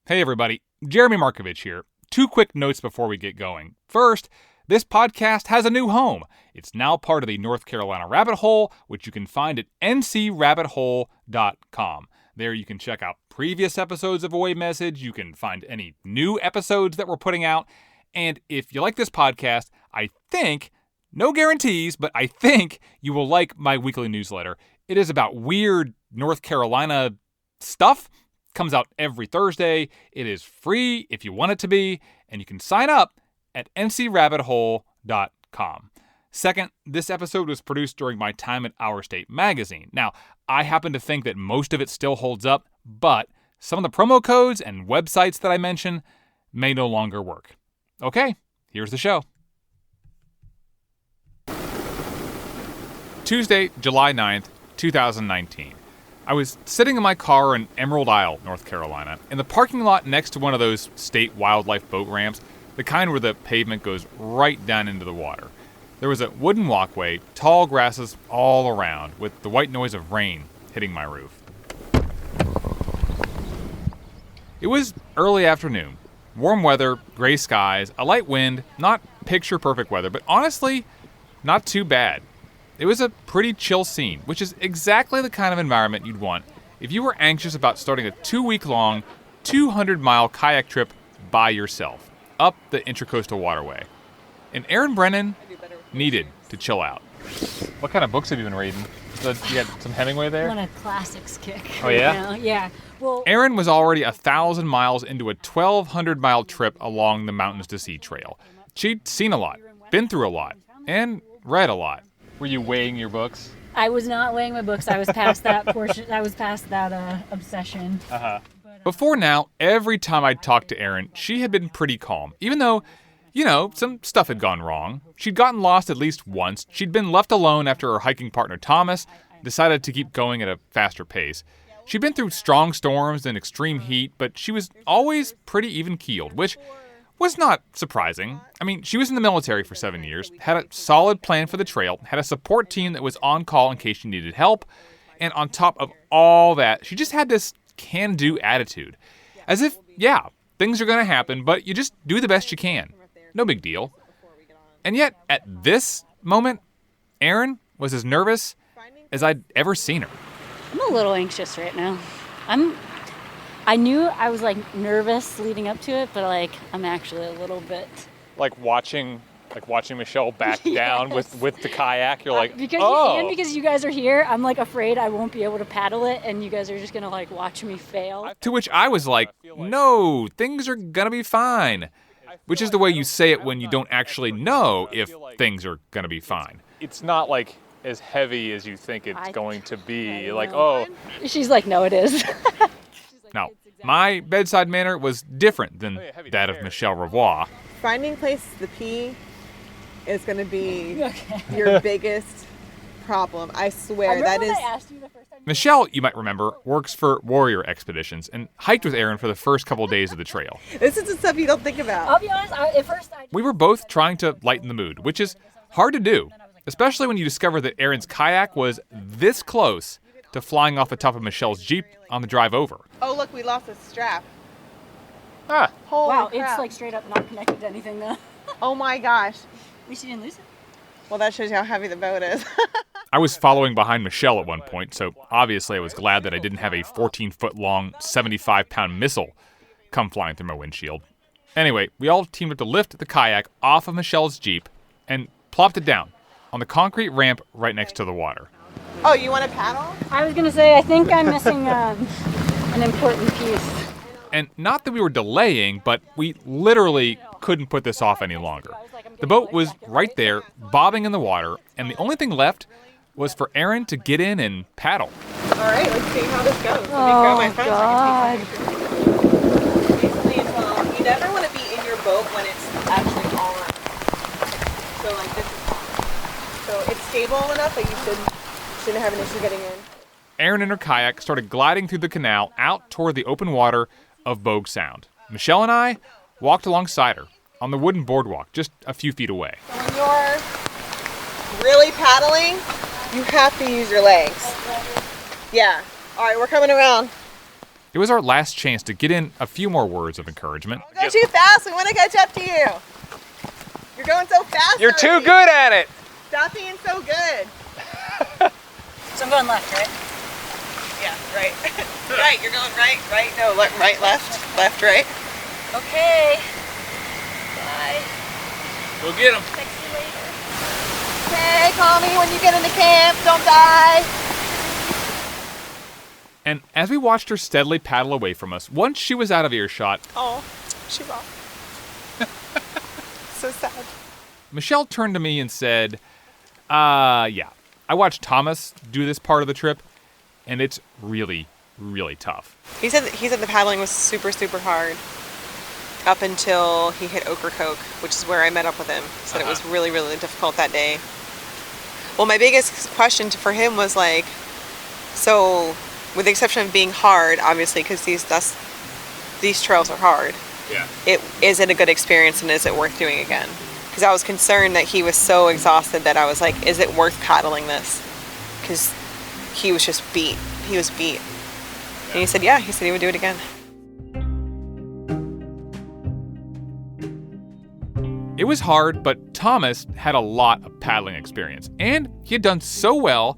Hey everybody, Jeremy Markovich here. 2 quick notes before we get going. First, this podcast has a new home. It's now part of the North Carolina Rabbit Hole, which you can find at ncrabbithole.com. There you can check out previous episodes of Away Message, you can find any new episodes that we're putting out, and if you like this podcast, I think, no guarantees, but I think you will like my weekly newsletter. It is about weird North Carolina stuff. Comes out every Thursday. It is free if you want it to be, and you can sign up at ncrabbithole.com. Second, this episode was produced during my time at Our State Magazine. Now, I happen to think that most of it still holds up, but some of the promo codes and websites that I mention may no longer work. Okay, here's the show. Tuesday, July 9th, 2019. I was sitting in my car in Emerald Isle, North Carolina, in the parking lot next to one of those state wildlife boat ramps, the kind where the pavement goes right down into the water. There was a wooden walkway, tall grasses all around, with the white noise of rain hitting my roof. It was early afternoon. Warm weather, gray skies, a light wind, not picture-perfect weather, but honestly, not too bad. It was a pretty chill scene, which is exactly the kind of environment you'd want if you were anxious about starting a 2-week-long, 200-mile kayak trip by yourself up the Intracoastal Waterway. And Aaron Brennan needed to chill out. What kind of books have you been reading? You had some Hemingway there? I'm on a classics kick. Oh, yeah? Right now. Yeah. Well, Aaron was already 1,000 miles into a 1,200-mile trip along the Mountains to Sea Trail. She'd seen a lot, been through a lot, and read a lot. Were you weighing your books? I was not weighing my books. I was past that portion. I was past that obsession. Before now, every time I'd talked to Erin, she had been pretty calm. Even though, some stuff had gone wrong. She'd gotten lost at least once. She'd been left alone after her hiking partner, Thomas, decided to keep going at a faster pace. She'd been through strong storms and extreme heat, but she was always pretty even-keeled, which was not surprising. I mean, she was in the military for 7 years, had a solid plan for the trail, had a support team that was on call in case she needed help, and on top of all that, she just had this can-do attitude. As if, things are going to happen, but you just do the best you can. No big deal. And yet, at this moment, Erin was as nervous as I'd ever seen her. I'm a little anxious right now. I knew I was nervous leading up to it, but I'm actually a little bit. Like watching Michelle back down with the kayak, you're because you guys are here, I'm afraid I won't be able to paddle it, and you guys are just gonna watch me fail. To which I was like, no, things are gonna be fine. Which is the way you say it when you don't actually know if things are gonna be fine. It's not as heavy as you think it's going to be. She's like, no, it is. Now, my bedside manner was different than that of Michelle Revoix. Finding places to pee is going to be your biggest problem. I swear that is. Michelle, you might remember, works for Warrior Expeditions and hiked with Aaron for the first couple days of the trail. This is the stuff you don't think about. I'll be honest, at first we were both trying to lighten the mood, which is hard to do, especially when you discover that Aaron's kayak was this close to flying off the top of Michelle's Jeep on the drive over. Oh, look, we lost a strap. Holy wow, crap. it's straight up not connected to anything, though. Oh my gosh. At least you didn't lose it. Well, that shows you how heavy the boat is. I was following behind Michelle at one point, so obviously I was glad that I didn't have a 14-foot-long, 75-pound missile come flying through my windshield. Anyway, we all teamed up to lift the kayak off of Michelle's Jeep and plopped it down on the concrete ramp right next to the water. Oh, you want to paddle? I was going to say, I think I'm missing an important piece. And not that we were delaying, but we literally couldn't put this off any longer. The boat was right there, bobbing in the water, and the only thing left was for Aaron to get in and paddle. All right, let's see how this goes. Oh, God. Basically, you never want to be in your boat when it's actually on. So, this is on. So, it's stable enough that you shouldn't have an issue getting in. Aaron and her kayak started gliding through the canal out toward the open water of Bogue Sound. Michelle and I walked alongside her on the wooden boardwalk just a few feet away. So when you're really paddling, you have to use your legs. Yeah. All right, we're coming around. It was our last chance to get in a few more words of encouragement. Don't go too fast. We want to catch up to you. You're going so fast. You're too good at it. Stop being so good. So I'm going left, right? Yeah, right. Right, you're going right, right. No, right, left, right. Okay. Bye. Go get him. Text you later. Okay, call me when you get into camp. Don't die. And as we watched her steadily paddle away from us, once she was out of earshot, Oh, she's off. So sad. Michelle turned to me and said, yeah, I watched Thomas do this part of the trip, and it's really, really tough. He said the paddling was super, super hard up until he hit Ocracoke, which is where I met up with him. He said it was really, really difficult that day. Well, my biggest question for him was like, so with the exception of being hard, obviously, because these trails are hard. Yeah. Is it a good experience and is it worth doing again? Because I was concerned that he was so exhausted that I was like, is it worth paddling this? Because he was just beat. He was beat. And he said, yeah, he said he would do it again. It was hard, but Thomas had a lot of paddling experience, and he had done so well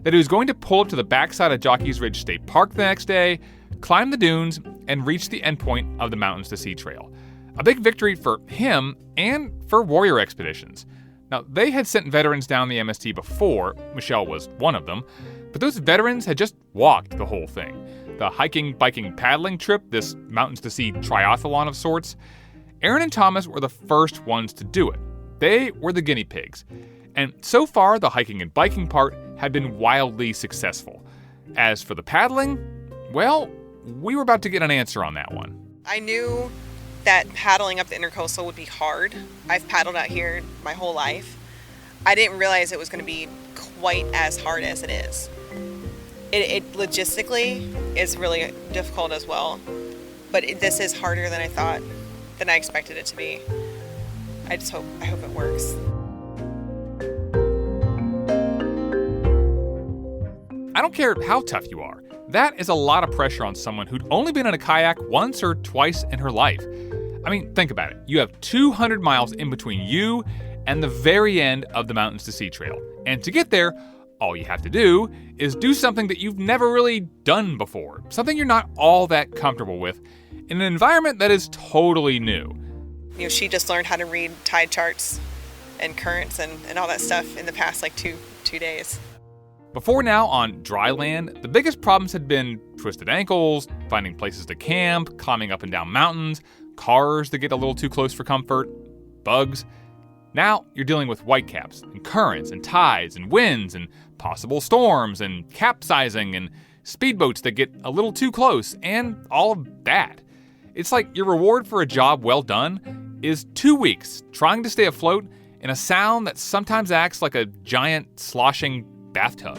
that he was going to pull up to the backside of Jockey's Ridge State Park the next day, climb the dunes, and reach the endpoint of the Mountains to Sea Trail. A big victory for him and for Warrior Expeditions. Now, they had sent veterans down the MST before, Michelle was one of them, but those veterans had just walked the whole thing. The hiking, biking, paddling trip, this Mountains to Sea triathlon of sorts. Aaron and Thomas were the first ones to do it. They were the guinea pigs. And so far, the hiking and biking part had been wildly successful. As for the paddling, well, we were about to get an answer on that one. I knew that paddling up the Intercoastal would be hard. I've paddled out here my whole life. I didn't realize it was going to be quite as hard as it is. It logistically is really difficult as well, but this is harder than I expected it to be. I hope it works. I don't care how tough you are. That is a lot of pressure on someone who'd only been in a kayak once or twice in her life. I mean, think about it. You have 200 miles in between you and the very end of the Mountains to Sea Trail. And to get there, all you have to do is do something that you've never really done before, something you're not all that comfortable with, in an environment that is totally new. You know, she just learned how to read tide charts and currents and all that stuff in the past like two days. Before now, on dry land, the biggest problems had been twisted ankles, finding places to camp, climbing up and down mountains, cars that get a little too close for comfort, bugs. Now you're dealing with whitecaps and currents and tides and winds and possible storms and capsizing and speedboats that get a little too close and all of that. It's like your reward for a job well done is 2 weeks trying to stay afloat in a sound that sometimes acts like a giant sloshing bathtub.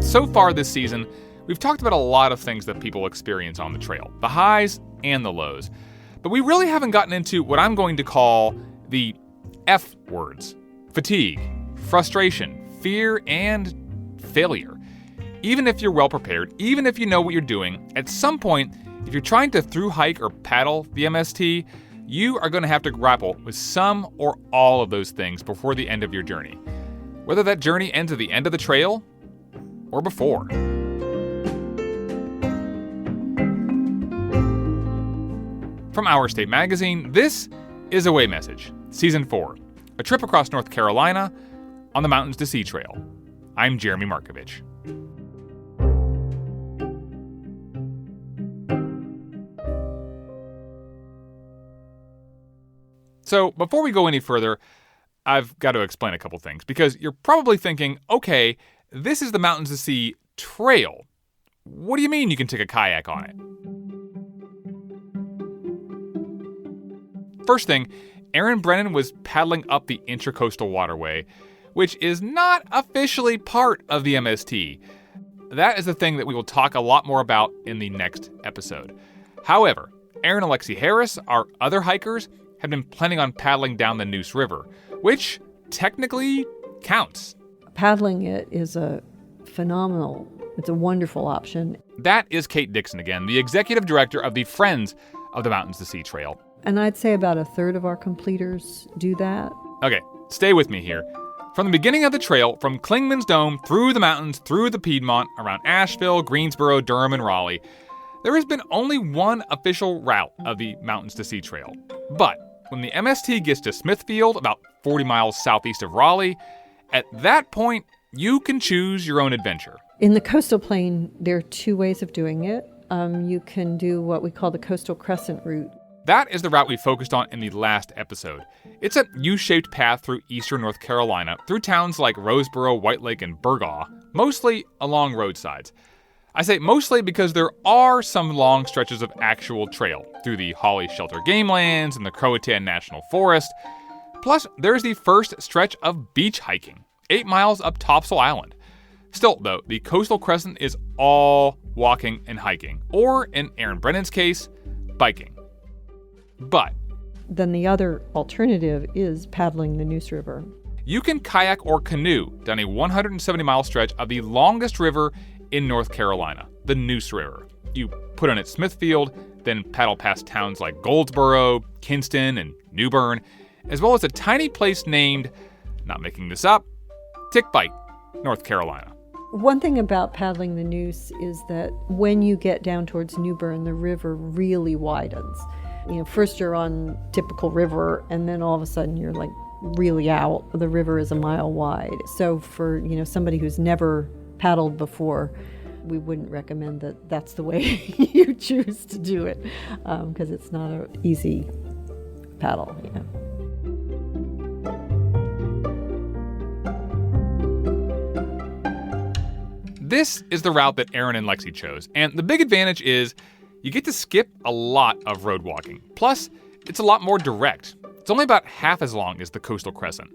So far this season, we've talked about a lot of things that people experience on the trail, the highs and the lows. But we really haven't gotten into what I'm going to call the F words: fatigue, frustration, fear, and failure. Even if you're well prepared, even if you know what you're doing, at some point, if you're trying to thru-hike or paddle the MST, you are going to have to grapple with some or all of those things before the end of your journey. Whether that journey ends at the end of the trail or before. From Our State Magazine, this is Away Message, Season 4, a trip across North Carolina on the Mountains to Sea Trail. I'm Jeremy Markovich. So before we go any further, I've got to explain a couple things, because you're probably thinking, okay, this is the Mountains to Sea Trail. What do you mean you can take a kayak on it? First thing, Aaron Brennan was paddling up the Intracoastal Waterway, which is not officially part of the MST. That is the thing that we will talk a lot more about in the next episode. However, Aaron and Alexi Harris, our other hikers, have been planning on paddling down the Neuse River, which technically counts. Paddling it is a phenomenal. It's a wonderful option. That is Kate Dixon again, the executive director of the Friends of the Mountains to Sea Trail. And I'd say about a third of our completers do that. Okay, stay with me here. From the beginning of the trail, from Clingman's Dome, through the mountains, through the Piedmont, around Asheville, Greensboro, Durham, and Raleigh, there has been only one official route of the Mountains to Sea Trail. But when the MST gets to Smithfield, about 40 miles southeast of Raleigh, at that point, you can choose your own adventure. In the coastal plain, there are two ways of doing it. You can do what we call the Coastal Crescent route. That is the route we focused on in the last episode. It's a U-shaped path through eastern North Carolina, through towns like Roseboro, White Lake, and Burgaw, mostly along roadsides. I say mostly because there are some long stretches of actual trail through the Holly Shelter Game Lands and the Croatan National Forest. Plus, there's the first stretch of beach hiking, 8 miles up Topsail Island. Still, though, the Coastal Crescent is all walking and hiking, or in Aaron Brennan's case, biking. But then the other alternative is paddling the Neuse River. You can kayak or canoe down a 170-mile stretch of the longest river in North Carolina, the Neuse River. You put in at Smithfield, then paddle past towns like Goldsboro, Kinston, and New Bern, as well as a tiny place named, not making this up, Tickbite, North Carolina. One thing about paddling the Neuse is that when you get down towards New Bern, the river really widens. First you're on typical river, and then all of a sudden you're like really out. The river is a mile wide. So for somebody who's never paddled before, we wouldn't recommend that that's the way you choose to do it, because it's not an easy paddle. This is the route that Aaron and Lexi chose, and the big advantage is you get to skip a lot of road walking. Plus, it's a lot more direct. It's only about half as long as the Coastal Crescent.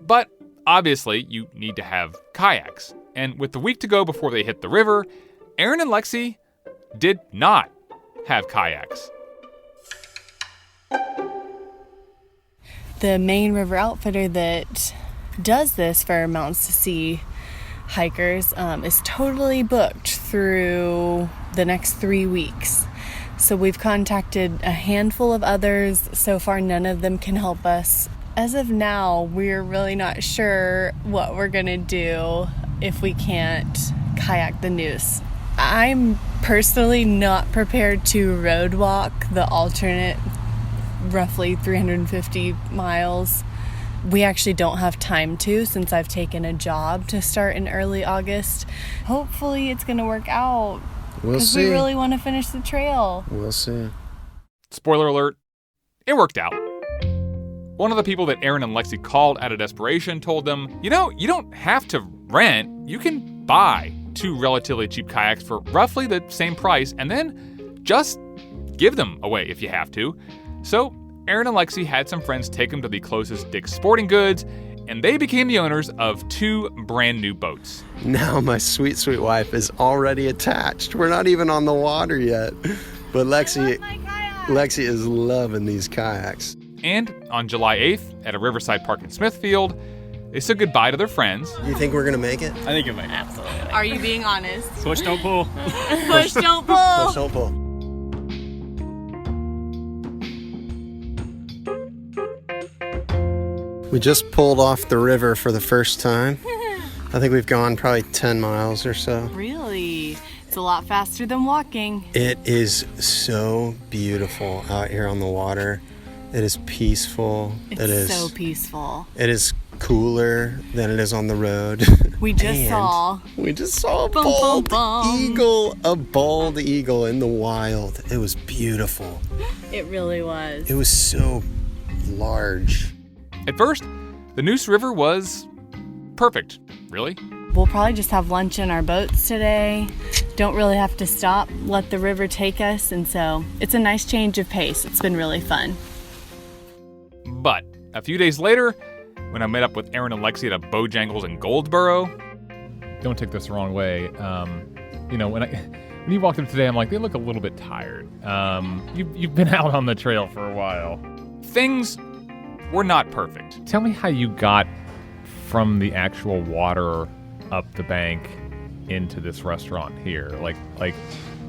But obviously, you need to have kayaks. And with the week to go before they hit the river, Aaron and Lexi did not have kayaks. The main river outfitter that does this for Mountains to Sea hikers is totally booked through the next 3 weeks. So we've contacted a handful of others. So far, none of them can help us. As of now, we're really not sure what we're gonna do if we can't kayak the Neuse. I'm personally not prepared to road walk the alternate roughly 350 miles. We actually don't have time to, since I've taken a job to start in early August. Hopefully it's going to work out. We'll see. Because we really want to finish the trail. We'll see. Spoiler alert, it worked out. One of the people that Aaron and Lexi called out of desperation told them, you don't have to rent. You can buy 2 relatively cheap kayaks for roughly the same price, and then just give them away if you have to. So Aaron and Lexi had some friends take them to the closest Dick's Sporting Goods, and they became the owners of 2 brand new boats. Now my sweet, sweet wife is already attached. We're not even on the water yet. But Lexi is loving these kayaks. And on July 8th, at a riverside park in Smithfield, they said goodbye to their friends. You think we're going to make it? I think it might. Absolutely. Are you being honest? Push, don't pull. Push, don't pull. Push, don't pull. We just pulled off the river for the first time. I think we've gone probably 10 miles or so. Really? It's a lot faster than walking. It is so beautiful out here on the water. It is peaceful. It's so peaceful. It is cooler than it is on the road. We just saw a bald eagle. A bald eagle in the wild. It was beautiful. It really was. It was so large. At first, the Neuse River was perfect, really. We'll probably just have lunch in our boats today. Don't really have to stop, let the river take us, and so it's a nice change of pace. It's been really fun. But a few days later, when I met up with Aaron and Lexi at a Bojangles in Goldsboro, don't take this the wrong way. When you walked up today, I'm like, they look a little bit tired. You've been out on the trail for a while. Things were not perfect. Tell me how you got from the actual water up the bank into this restaurant here? Like,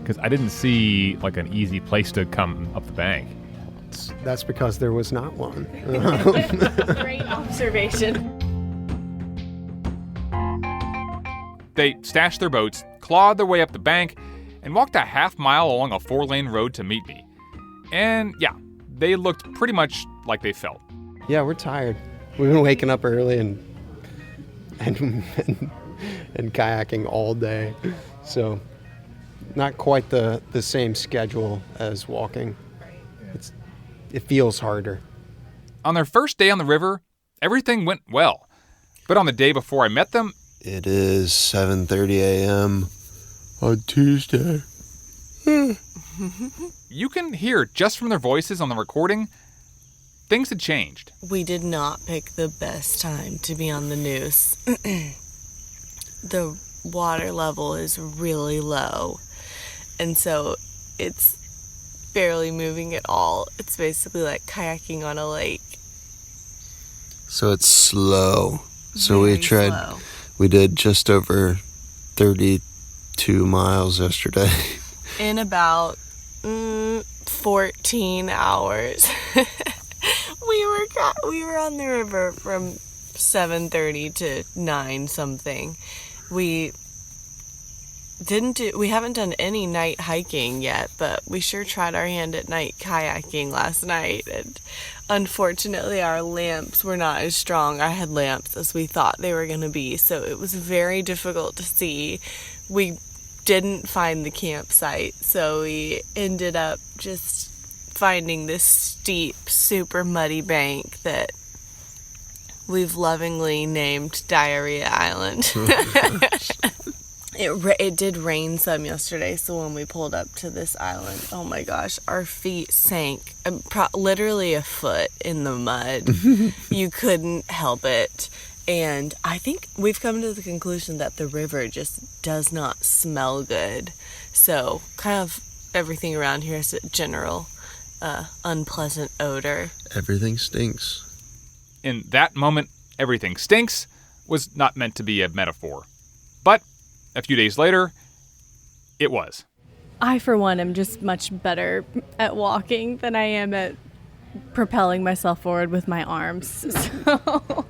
because I didn't see like an easy place to come up the bank. That's because there was not one. Great observation. They stashed their boats, clawed their way up the bank, and walked a half-mile along a 4-lane road to meet me. And yeah, they looked pretty much like they felt. Yeah, we're tired. We've been waking up early and kayaking all day. So not quite the same schedule as walking. It feels harder. On their first day on the river, everything went well. But on the day before I met them, it is 7:30 a.m. on Tuesday. You can hear just from their voices on the recording, things had changed. We did not pick the best time to be on the noose. The water level is really low, and so it's barely moving at all. It's basically like kayaking on a lake. So it's slow. So Very we tried. slow. We did just over 32 miles yesterday. In about 14 hours. We were on the river from 7:30 to 9 something. We haven't done any night hiking yet, but we sure tried our hand at night kayaking last night, and unfortunately our lamps were not as strong, our headlamps, as we thought they were going to be, so it was very difficult to see. We didn't find the campsite, so we ended up just finding this steep, super muddy bank that we've lovingly named Diarrhea Island. It did rain some yesterday, so when we pulled up to this island, oh my gosh, our feet sank literally a foot in the mud. You couldn't help it. And I think we've come to the conclusion that the river just does not smell good. So kind of everything around here is a general unpleasant odor. Everything stinks. In that moment, everything stinks was not meant to be a metaphor. But a few days later, it was. I, for one, am just much better at walking than I am at propelling myself forward with my arms. So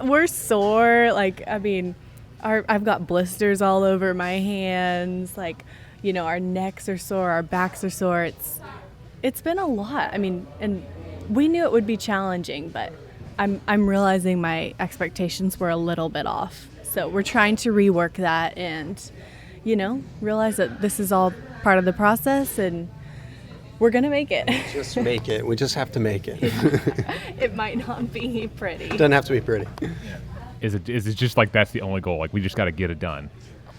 we're sore. Like, I mean, I've got blisters all over my hands. Like, you know, our necks are sore, our backs are sore. It's been a lot. I mean, and we knew it would be challenging, but I'm realizing my expectations were a little bit off. So we're trying to rework that and, you know, realize that this is all part of the process and we're going to make it. Just make it. We just have to make it. It might not be pretty. Doesn't have to be pretty. Yeah. Is it just like that's the only goal? Like we just got to get it done?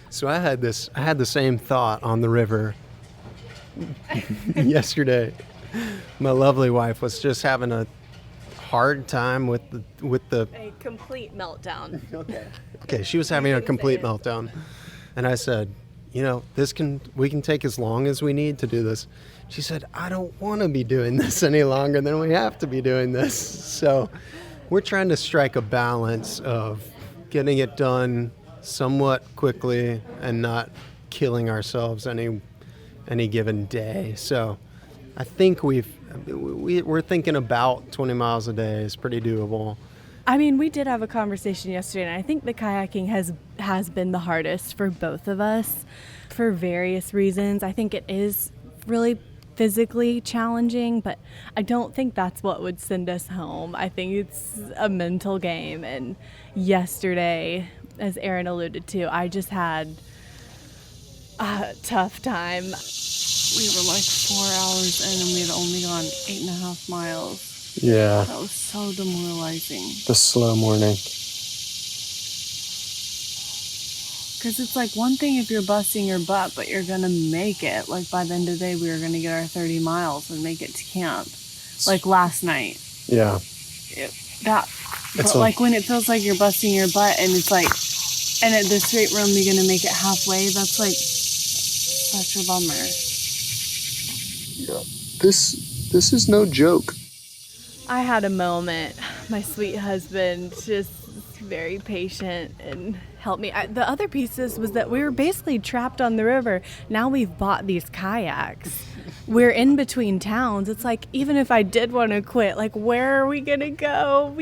So I had the same thought on the river yesterday. My lovely wife was just having a hard time with the A complete meltdown. Okay, she was having a complete meltdown. And I said, you know, we can take as long as we need to do this. She said, I don't want to be doing this any longer than we have to be doing this. So we're trying to strike a balance of getting it done somewhat quickly and not killing ourselves any given day. So I think we're thinking about 20 miles a day is pretty doable. I mean, we did have a conversation yesterday, and I think the kayaking has been the hardest for both of us for various reasons. I think it is really physically challenging, but I don't think that's what would send us home. I think it's a mental game, and yesterday, as Aaron alluded to, I just had a tough time. We were like 4 hours in and we had only gone 8.5 miles. Yeah. That was so demoralizing. The slow morning. Because it's like one thing if you're busting your butt, but you're going to make it. Like by the end of the day, we were going to get our 30 miles and make it to camp. Like last night. Yeah. But like when it feels like you're busting your butt and it's like, and at this rate, we're only going to make it halfway. That's like such a bummer. Yeah. This is no joke. I had a moment. My sweet husband just very patient and helped me. The other pieces was that we were basically trapped on the river. Now we've bought these kayaks. We're in between towns. It's like, even if I did want to quit, like, where are we going to go?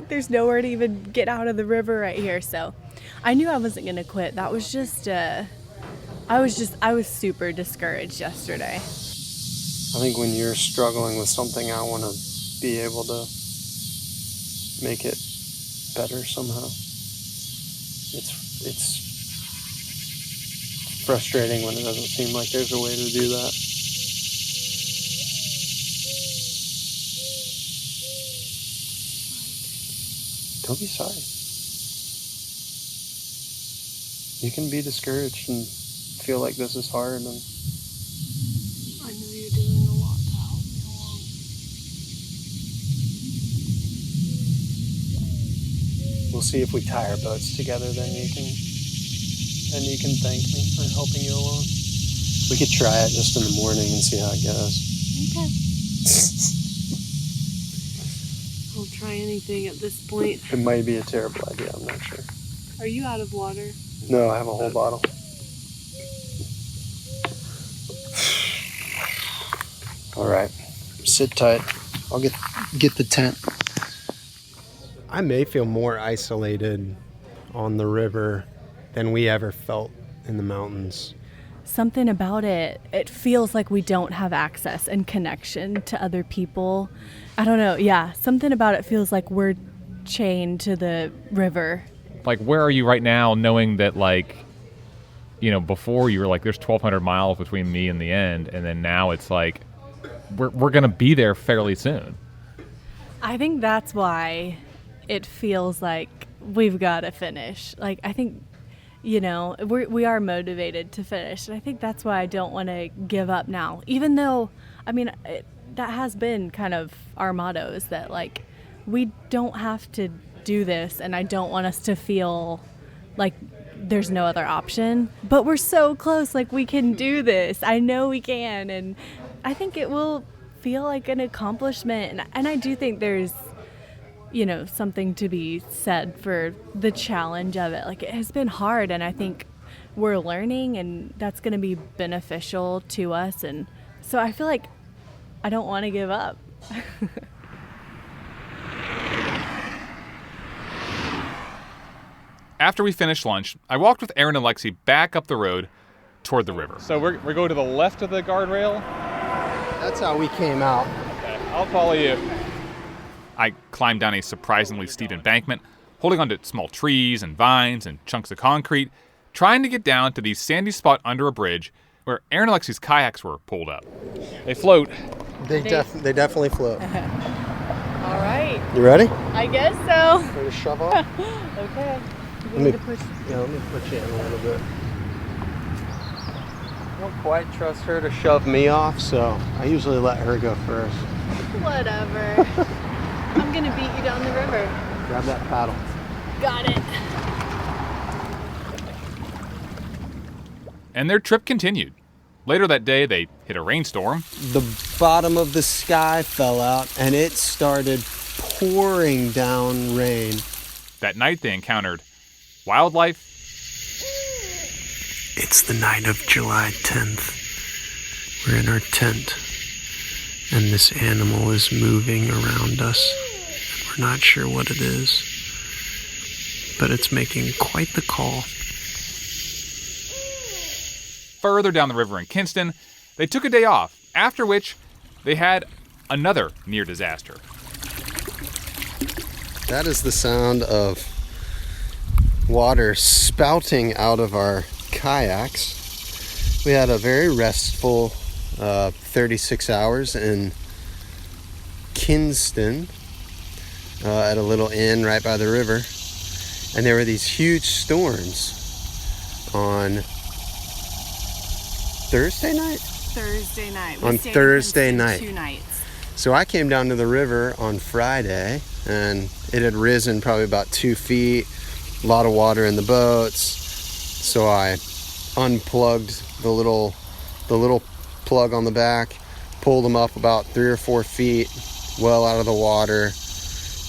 There's nowhere to even get out of the river right here. So I knew I wasn't going to quit. That was just, I was super discouraged yesterday. I think when you're struggling with something, I want to be able to make it better somehow. It's frustrating when it doesn't seem like there's a way to do that. Don't be sorry. You can be discouraged and feel like this is hard, and I know you're doing a lot to help me along. we'll see if we tie our boats together, then you can thank me for helping you along. We could try it just in the morning and see how it goes. Okay. I'll try anything at this point. It might be a terrible idea, I'm not sure. Are you out of water? No, I have a whole bottle. All right, sit tight. I'll get the tent. I may feel more isolated on the river than we ever felt in the mountains. Something about it feels like we don't have access and connection to other people. I don't know, yeah, something about it feels like we're chained to the river. Like, where are you right now, knowing that, like, you know, before you were like, there's 1,200 miles between me and the end, and then now it's like, we're going to be there fairly soon. I think that's why it feels like we've got to finish. Like, I think, you know, we are motivated to finish. And I think that's why I don't want to give up now. Even though, I mean, that has been kind of our motto, is that, like, we don't have to do this, and I don't want us to feel like there's no other option. But we're so close, like, we can do this. I know we can, and I think it will feel like an accomplishment. And I do think there's, you know, something to be said for the challenge of it. Like, it has been hard, and I think we're learning, and that's going to be beneficial to us. And so I feel like I don't want to give up. After we finished lunch, I walked with Aaron and Lexi back up the road toward the river. So we're going to the left of the guardrail? That's how we came out. Okay, I'll follow you. I climbed down a surprisingly steep embankment, holding onto small trees and vines and chunks of concrete, trying to get down to the sandy spot under a bridge where Aaron and Lexi's kayaks were pulled up. They float. They definitely float. All right. You ready? I guess so. Ready to shove off? Okay. Let me put you in a little bit. I don't quite trust her to shove me off, so I usually let her go first. Whatever. I'm going to beat you down the river. Grab that paddle. Got it. And their trip continued. Later that day, they hit a rainstorm. The bottom of the sky fell out, and it started pouring down rain. That night, they encountered wildlife. It's the night of July 10th. We're in our tent, and this animal is moving around us. And we're not sure what it is, but it's making quite the call. Further down the river in Kinston, they took a day off, after which they had another near disaster. That is the sound of water spouting out of our kayaks. We had a very restful 36 hours in Kinston at a little inn right by the river. And there were these huge storms on Thursday night? Thursday night. On Thursday night. 2 nights. So I came down to the river on Friday, and it had risen probably about 2 feet, a lot of water in the boats. So I unplugged the little plug on the back, pulled them up about 3 or 4 feet, well out of the water,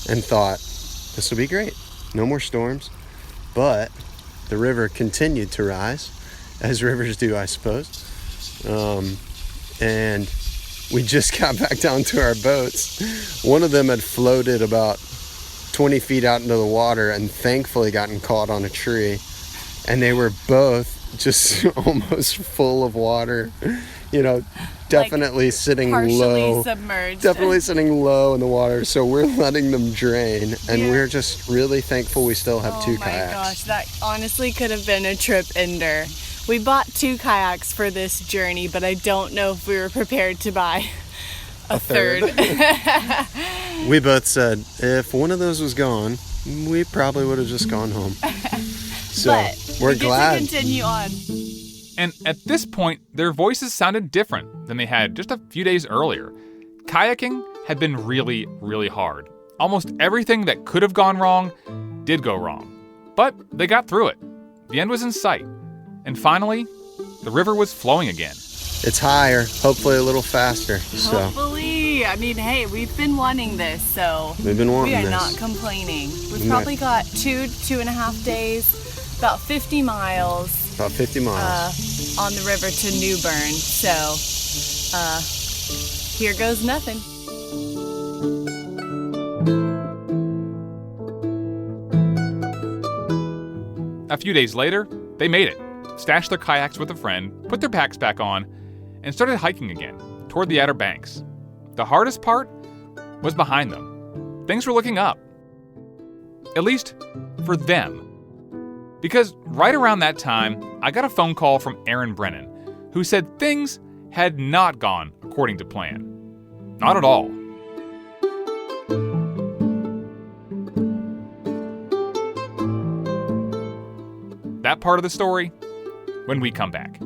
and thought, this will be great. no more storms, but the river continued to rise, as rivers do, I suppose. And we just got back down to our boats. One of them had floated about 20 feet out into the water and thankfully gotten caught on a tree. And they were both just almost full of water, definitely sitting low. Submerged. Definitely sitting low in the water. So we're letting them drain, and we're just really thankful we still have 2 kayaks. Oh my gosh, that honestly could have been a trip ender. We bought 2 kayaks for this journey, but I don't know if we were prepared to buy a third. We both said if one of those was gone, we probably would have just gone home. So but we're glad. To continue on. And at this point, their voices sounded different than they had just a few days earlier. Kayaking had been really, really hard. Almost everything that could have gone wrong did go wrong. But they got through it. The end was in sight. And finally, the river was flowing again. It's higher, hopefully a little faster. So Hopefully. I mean, hey, we've been wanting this, so we've been wanting we are this. not complaining. We've probably got 2.5 days, about 50 miles. About 50 miles. On the river to New Bern. So, here goes nothing. A few days later, they made it, stashed their kayaks with a friend, put their packs back on, and started hiking again toward the Outer Banks. The hardest part was behind them. Things were looking up. At least for them. Because right around that time, I got a phone call from Aaron Brennan, who said things had not gone according to plan. Not at all. That part of the story, when we come back.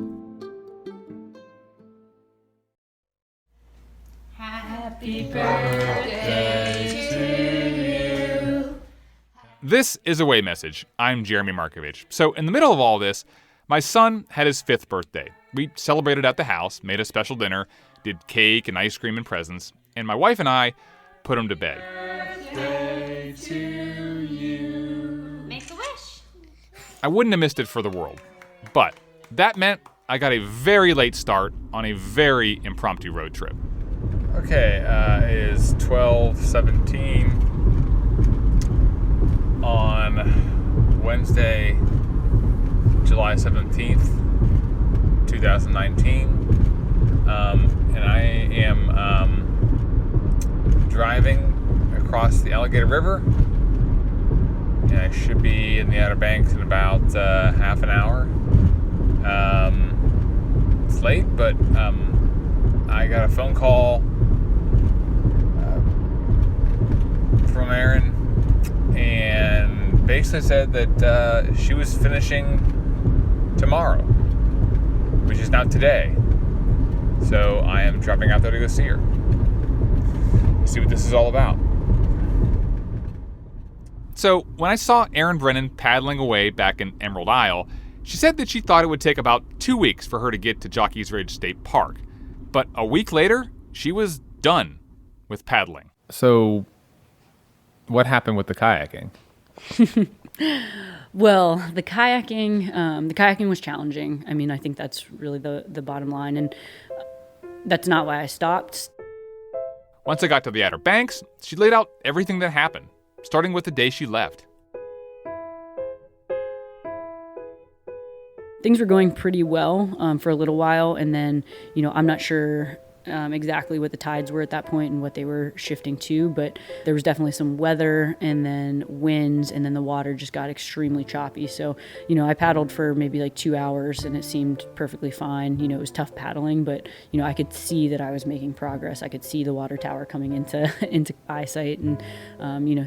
Happy birthday to you. This is Away Message. I'm Jeremy Markovich. So in the middle of all this, my son had his 5th birthday. We celebrated at the house, made a special dinner, did cake and ice cream and presents, and my wife and I put him to bed. Birthday to you. Make a wish. I wouldn't have missed it for the world. But that meant I got a very late start on a very impromptu road trip. Okay, it is 12:17 on Wednesday, July 17th, 2019. And I am driving across the Alligator River. And I should be in the Outer Banks in about half an hour. It's late, but I got a phone call from Erin, and basically said that she was finishing tomorrow, which is not today. So I am dropping out there to go see her. See what this is all about. So when I saw Erin Brennan paddling away back in Emerald Isle, she said that she thought it would take about 2 weeks for her to get to Jockey's Ridge State Park. But a week later, she was done with paddling. So what happened with the kayaking? Well, the kayaking was challenging. I mean, I think that's really the bottom line, and that's not why I stopped. Once I got to the Outer Banks, she laid out everything that happened, starting with the day she left. Things were going pretty well for a little while, and then, I'm not sure exactly what the tides were at that point and what they were shifting to, but there was definitely some weather and then winds, and then the water just got extremely choppy. So, I paddled for maybe like 2 hours and it seemed perfectly fine. It was tough paddling, but, I could see that I was making progress. I could see the water tower coming into eyesight and,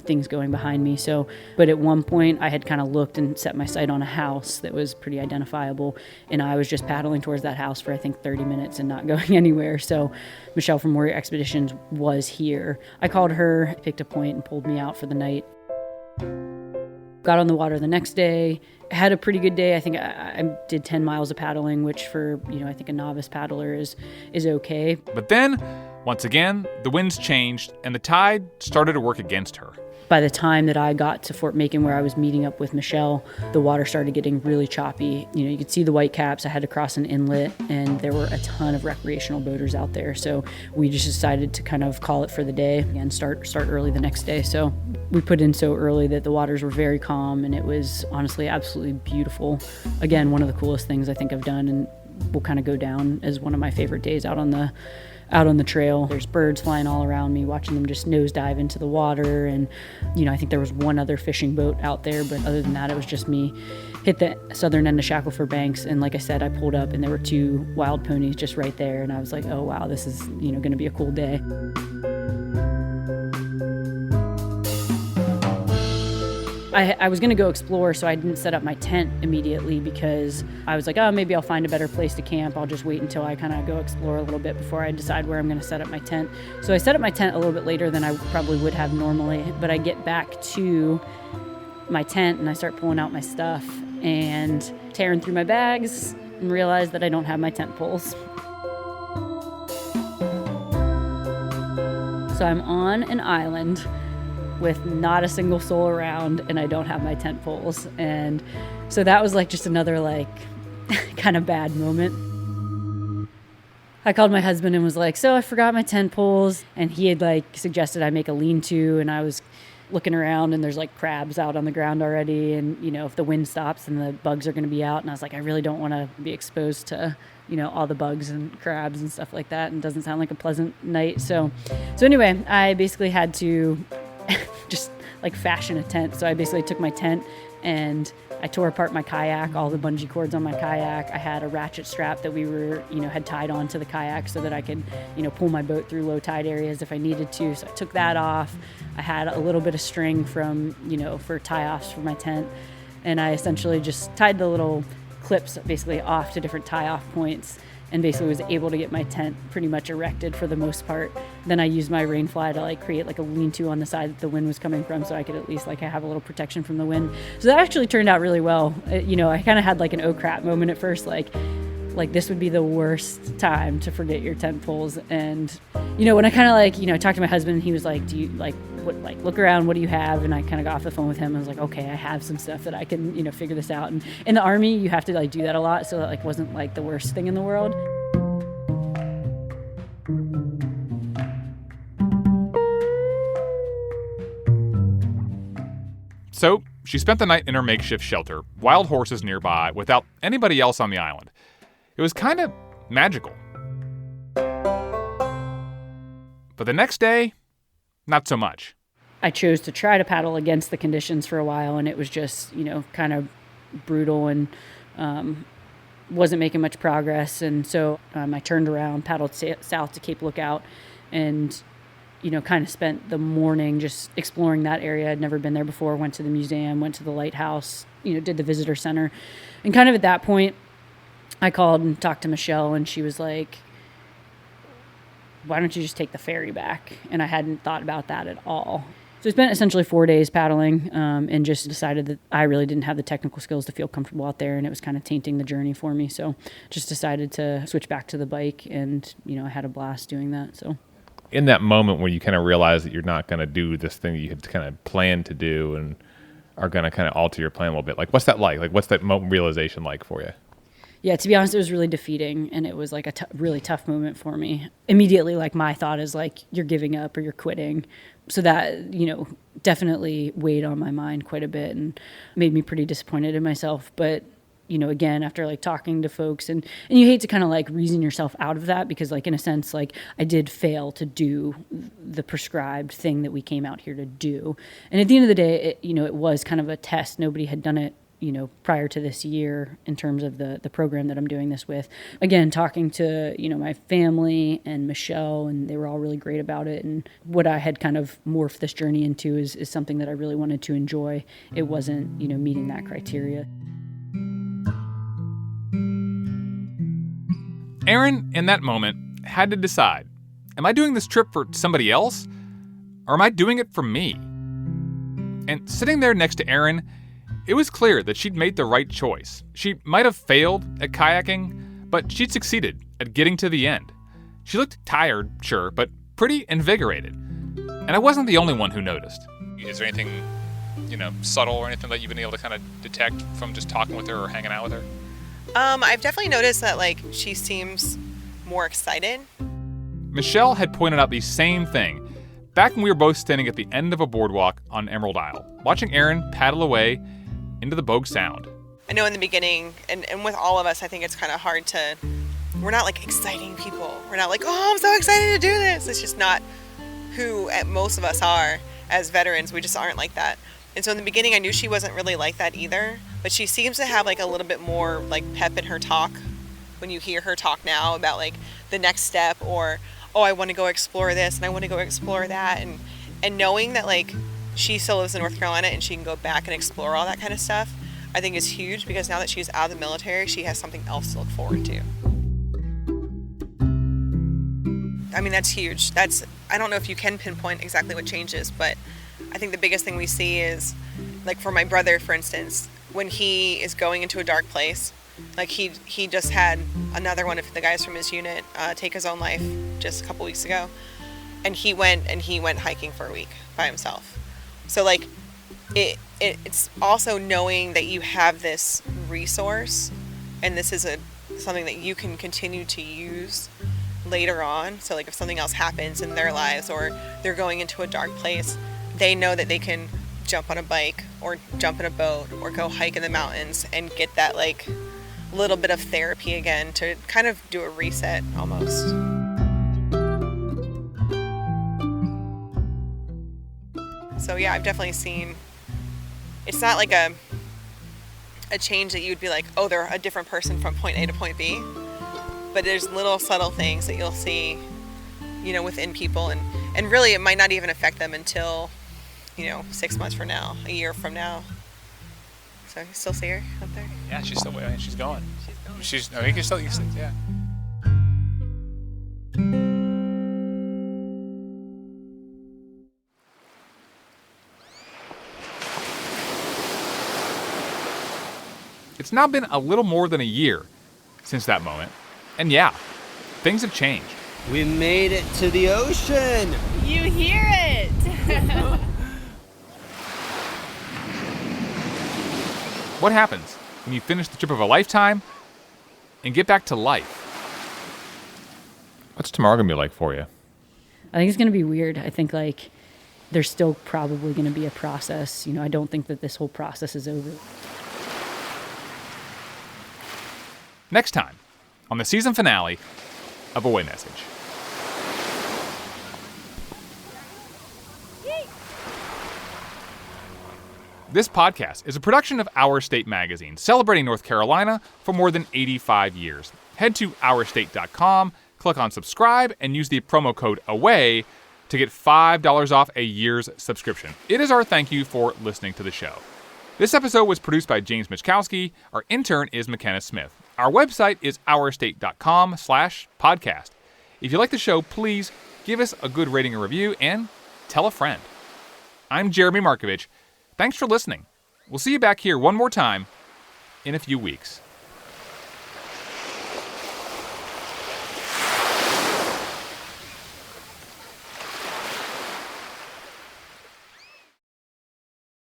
things going behind me. So, but at one point I had kind of looked and set my sight on a house that was pretty identifiable, and I was just paddling towards that house for I think 30 minutes and not going anywhere. So Michelle from Warrior Expeditions was here. I called her, picked a point, and pulled me out for the night. Got on the water the next day. Had a pretty good day. I think I did 10 miles of paddling, which for, I think a novice paddler is okay. But then Once again, the winds changed and the tide started to work against her. By the time that I got to Fort Macon, where I was meeting up with Michelle, the water started getting really choppy. You could see the white caps. I had to cross an inlet, and there were a ton of recreational boaters out there. So we just decided to kind of call it for the day and start early the next day. So we put in so early that the waters were very calm, and it was honestly absolutely beautiful. Again, one of the coolest things I think I've done, and will kind of go down as one of my favorite days out on the trail. There's birds flying all around me, watching them just nosedive into the water. And, I think there was one other fishing boat out there, but other than that, it was just me. Hit the southern end of Shackleford Banks, and like I said, I pulled up and there were 2 wild ponies just right there. And I was like, oh wow, this is, going to be a cool day. I was going to go explore, so I didn't set up my tent immediately because I was like, oh, maybe I'll find a better place to camp. I'll just wait until I kind of go explore a little bit before I decide where I'm going to set up my tent. So I set up my tent a little bit later than I probably would have normally, but I get back to my tent and I start pulling out my stuff and tearing through my bags and realize that I don't have my tent poles. So I'm on an island with not a single soul around, and I don't have my tent poles. And so that was like just another kind of bad moment. I called my husband and was like, so I forgot my tent poles, and he had suggested I make a lean-to, and I was looking around and there's crabs out on the ground already, and if the wind stops and the bugs are going to be out, and I was like, I really don't want to be exposed to all the bugs and crabs and stuff like that, and it doesn't sound like a pleasant night. So anyway, I basically had to just fashion a tent. So I basically took my tent and I tore apart my kayak, all the bungee cords on my kayak. I had a ratchet strap that we were, had tied onto the kayak so that I could, pull my boat through low tide areas if I needed to. So I took that off. I had a little bit of string from, for tie-offs for my tent. And I essentially just tied the little clips basically off to different tie-off points, and basically was able to get my tent pretty much erected for the most part. Then I used my rain fly to create a lean-to on the side that the wind was coming from, so I could at least have a little protection from the wind. So that actually turned out really well. I kind of had an oh crap moment at first, this would be the worst time to forget your tent poles. And when I kind of talked to my husband, he was like, do you look around, what do you have? And I kind of got off the phone with him. I was like, okay, I have some stuff that I can figure this out. And in the Army you have to do that a lot, so that wasn't the worst thing in the world. So she spent the night in her makeshift shelter, wild horses nearby, without anybody else on the island. It was kind of magical. But the next day, not so much. I chose to try to paddle against the conditions for a while, and it was just, kind of brutal, and wasn't making much progress. And so I turned around, paddled south to Cape Lookout, and, kind of spent the morning just exploring that area. I'd never been there before, went to the museum, went to the lighthouse, did the visitor center. And kind of at that point, I called and talked to Michelle, and she was like, why don't you just take the ferry back? And I hadn't thought about that at all. So I spent essentially 4 days paddling, and just decided that I really didn't have the technical skills to feel comfortable out there, and it was kind of tainting the journey for me. So just decided to switch back to the bike, and, I had a blast doing that. So in that moment where you kind of realize that you're not going to do this thing that you had kind of planned to do and are going to kind of alter your plan a little bit, what's that like? What's that realization like for you? Yeah, to be honest, it was really defeating, and it was a really tough moment for me. Immediately, my thought is you're giving up or you're quitting. So that, definitely weighed on my mind quite a bit and made me pretty disappointed in myself. But, again, after talking to folks, and you hate to kind of reason yourself out of that, because in a sense, I did fail to do the prescribed thing that we came out here to do. And at the end of the day, it was kind of a test. Nobody had done it prior to this year in terms of the program that I'm doing this with. Again, talking to, my family and Michelle, and they were all really great about it. And what I had kind of morphed this journey into is something that I really wanted to enjoy. It wasn't, meeting that criteria. Erin, in that moment, had to decide, am I doing this trip for somebody else? Or am I doing it for me? And sitting there next to Erin, it was clear that she'd made the right choice. She might have failed at kayaking, but she'd succeeded at getting to the end. She looked tired, sure, but pretty invigorated. And I wasn't the only one who noticed. Is there anything, subtle or anything that you've been able to kind of detect from just talking with her or hanging out with her? I've definitely noticed that, she seems more excited. Michelle had pointed out the same thing back when we were both standing at the end of a boardwalk on Emerald Isle, watching Erin paddle away into the Bogue Sound. I know in the beginning, and with all of us, I think it's kind of hard to, we're not exciting people. We're not oh, I'm so excited to do this. It's just not who most of us are as veterans. We just aren't like that. And so in the beginning, I knew she wasn't really like that either, but she seems to have a little bit more pep in her talk when you hear her talk now about the next step, or, oh, I want to go explore this and I want to go explore that. And knowing that she still lives in North Carolina and she can go back and explore all that kind of stuff, I think is huge, because now that she's out of the military, she has something else to look forward to. I mean, that's huge. I don't know if you can pinpoint exactly what changes, but I think the biggest thing we see is, for my brother, for instance, when he is going into a dark place, he just had another one of the guys from his unit take his own life just a couple weeks ago, and he went hiking for a week by himself. So it's also knowing that you have this resource, and this is something that you can continue to use later on. So if something else happens in their lives, or they're going into a dark place, they know that they can jump on a bike or jump in a boat or go hike in the mountains and get that little bit of therapy again to kind of do a reset almost. So yeah, I've definitely seen, it's not a change that you would be oh, they're a different person from point A to point B, but there's little subtle things that you'll see, within people, and really it might not even affect them until, 6 months from now, a year from now. So you still see her up there? Yeah, she's still going. She's going. You can still, yeah. It's now been a little more than a year since that moment. And yeah, things have changed. We made it to the ocean! You hear it! What happens when you finish the trip of a lifetime and get back to life? What's tomorrow going to be like for you? I think it's going to be weird. I think there's still probably going to be a process. I don't think that this whole process is over. Next time on the season finale of Away Message. This podcast is a production of Our State Magazine, celebrating North Carolina for more than 85 years. Head to ourstate.com, click on subscribe, and use the promo code AWAY to get $5 off a year's subscription. It is our thank you for listening to the show. This episode was produced by James Michkowski. Our intern is McKenna Smith. Our website is ourstate.com/podcast. If you like the show, please give us a good rating and review, and tell a friend. I'm Jeremy Markovich. Thanks for listening. We'll see you back here one more time in a few weeks.